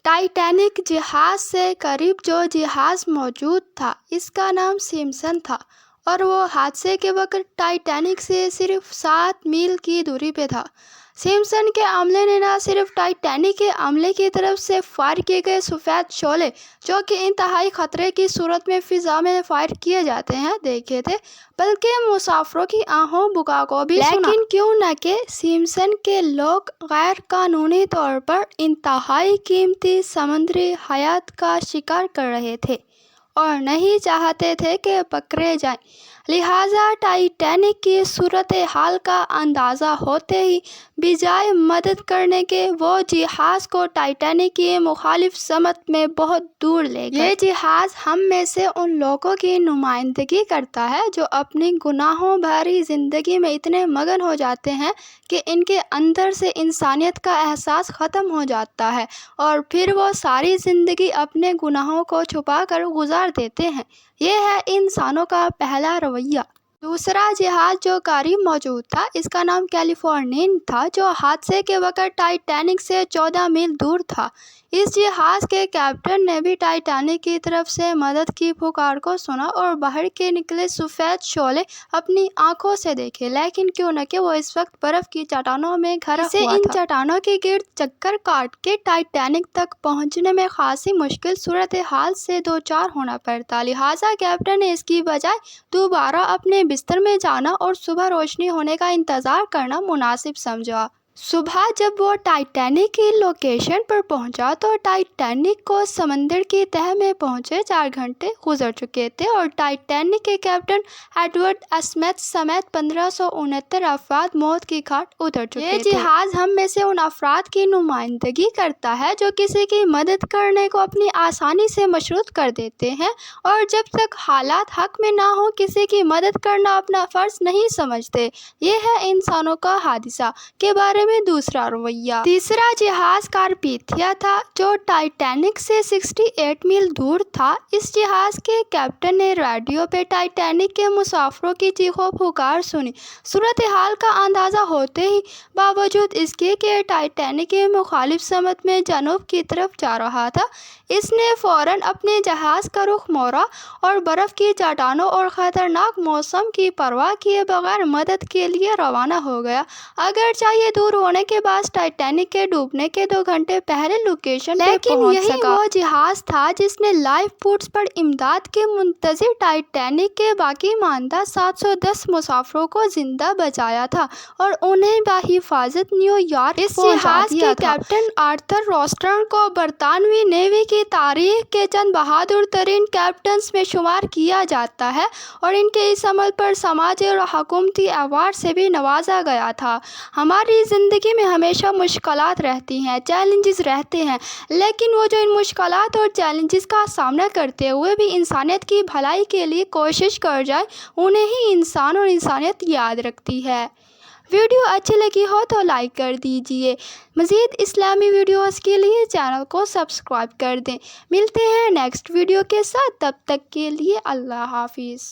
Titanic जहाज से करीब जो जहाज मौजूद था इसका नाम सिम्पसन था और वो हादसे के वक्त टाइटैनिक से सिर्फ 7 मील की दूरी पे था। सिम्पसन के अमले ने न सिर्फ टाइटैनिक के अमले की तरफ से फायर किए गए सफ़ेद शोले जो कि इंतहाई खतरे की सूरत में फिजा में फायर किए जाते हैं देखे थे, बल्कि मुसाफिरों की आहों बुका को भी सुना। लेकिन क्यों न कि सिम्पसन के लोग गैर कानूनी तौर पर इंतहाई कीमती समुद्री हयात का शिकार कर रहे थे और नहीं चाहते थे कि पकड़े जाएं। लिहाजा टाइटैनिक की सूरत हाल का अंदाज़ा होते ही बजाय मदद करने के वो जहाज़ को टाइटैनिक की मुखालिफ समत में बहुत दूर ले गए। ये जहाज़ हम में से उन लोगों की नुमाइंदगी करता है जो अपनी गुनाहों भरी ज़िंदगी में इतने मगन हो जाते हैं कि इनके अंदर से इंसानियत का एहसास ख़त्म हो जाता है और फिर वो सारी ज़िंदगी अपने गुनाहों को छुपा कर गुजार देते हैं। ये है इंसानों का पहला रवैया। दूसरा जहाज़ जो करीब मौजूद था इसका नाम कैलिफोर्नियन था, जो हादसे के वक्त टाइटैनिक से 14 मील दूर था। इस जहाज़ के कैप्टन ने भी टाइटैनिक की तरफ से मदद की पुकार को सुना और बाहर के निकले सफ़ेद शोले अपनी आंखों से देखे, लेकिन क्यों न कि वो इस वक्त बर्फ़ की चट्टानों में घिरा हुआ था। इन चट्टानों के गिर्द चक्कर काट के टाइटैनिक तक पहुंचने में खासी मुश्किल सूरत हाल से दो चार होना पड़ता। लिहाजा कैप्टन ने इसकी बजाय दोबारा अपने बिस्तर में जाना और सुबह रोशनी होने का इंतज़ार करना मुनासिब समझा। सुबह जब वो टाइटैनिक की लोकेशन पर पहुंचा तो टाइटैनिक को समंदर की तह में पहुंचे 4 घंटे गुजर चुके थे और टाइटैनिक के कैप्टन एडवर्ड स्मिथ समेत 1569 अफराद मौत की घाट उतर चुके थे। ये जहाज़ हम में से उन अफराद की नुमाइंदगी करता है जो किसी की मदद करने को अपनी आसानी से मशरूत कर देते हैं और जब तक हालात हक में ना हो किसी की मदद करना अपना फ़र्ज नहीं समझते। ये है इंसानों का हादिसा के बारे में दूसरा रवैया। तीसरा जहाज़ कार्पेथिया था जो टाइटैनिक से 68 मील दूर था। इस जहाज़ के कैप्टन ने रेडियो पे टाइटैनिक के मुसाफिरों की चीखों पुकार सुनी। सूरत हाल का अंदाज़ा होते ही बावजूद इसके कि टाइटैनिक के मुखालिफ समत में जनूब की तरफ जा रहा था, इसने फ़ौरन अपने जहाज़ का रुख मोड़ा और बर्फ़ की चट्टानों और ख़तरनाक मौसम की परवाह किए बगैर मदद के लिए रवाना हो गया। अगर चाहिए दूर होने के बाद टाइटैनिक के डूबने के 2 घंटे पहले लोकेशन पे पहुंच सका। लेकिन वो जहाज़ था जिसने लाइफ बोट्स पर इमदाद के मुंतज़िर टाइटैनिक के बाकी मानदा 710 मुसाफिरों को जिंदा बचाया था और उन्हें बाहिफाजत न्यूयॉर्क इस जहाज़ के कैप्टन आर्थर रोस्टन को बरतानवी नेवी की तारीख के चंद बहादुर तरीन कैप्टन्स में शुमार किया जाता है और इनके इस अमल पर समाजी और हुकूमती अवार्ड से भी नवाजा गया था। हमारी ज़िंदगी में हमेशा मुश्किलात रहती हैं, चैलेंजेस रहते हैं, लेकिन वो जो इन मुश्किलात और चैलेंजेस का सामना करते हुए भी इंसानियत की भलाई के लिए कोशिश कर जाए, उन्हें ही इंसान और इंसानियत याद रखती है। वीडियो अच्छी लगी हो तो लाइक कर दीजिए। मज़ीद इस्लामी वीडियोस के लिए चैनल को सब्सक्राइब कर दें। मिलते हैं नेक्स्ट वीडियो के साथ, तब तक के लिए अल्लाह हाफिज़।